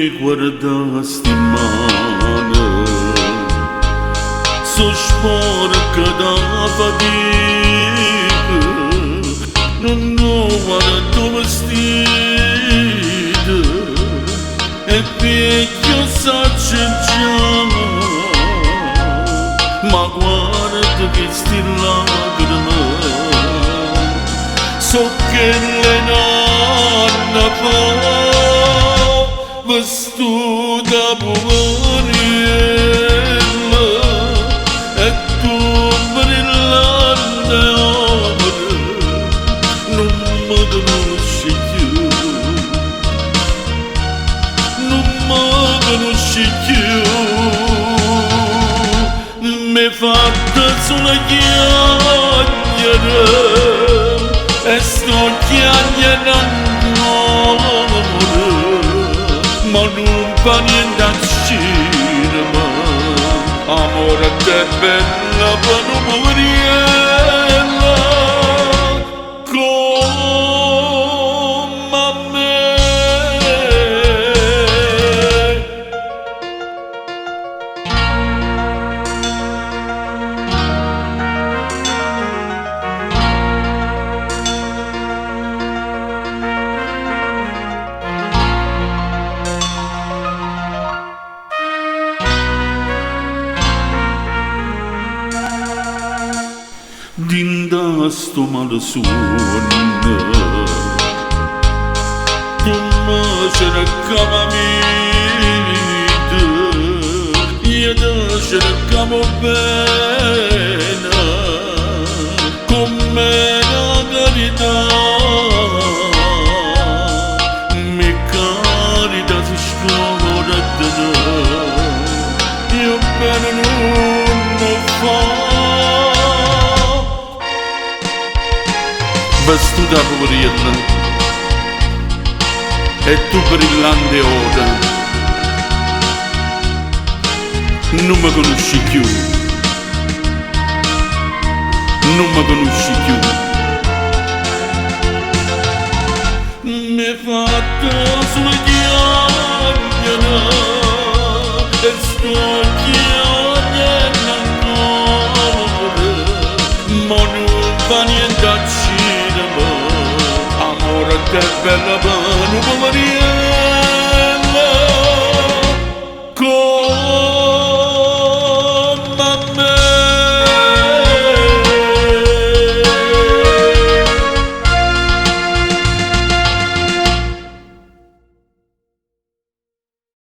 guardasti in mano, so sporca da fatica, non ho il tuo vestito, e vecchio saggio già, ma guarda che sti lacrime, so che le nanna fa, vestuta poverella, e tu brillante amore, non mi conosci più, non mi conosci più, mi fatta sulla chiacchiera, e sto chiacchierando amore, ma non fa niente a cinema, amore te bella per un poveriella, come a me. Dinda sto malsuono, tu mi cercava mite, io ti cercavo bene, come la carità, mi carità si scorda da te, io bene non lo fa. Vestuta poverella, e tu brillante ora, non mi conosci più, non mi conosci più. Mi hai fatto sulla chiacchiera, e sto chiacchierando ancora, ma non fa niente a cinema, amore te bella per un poveriello.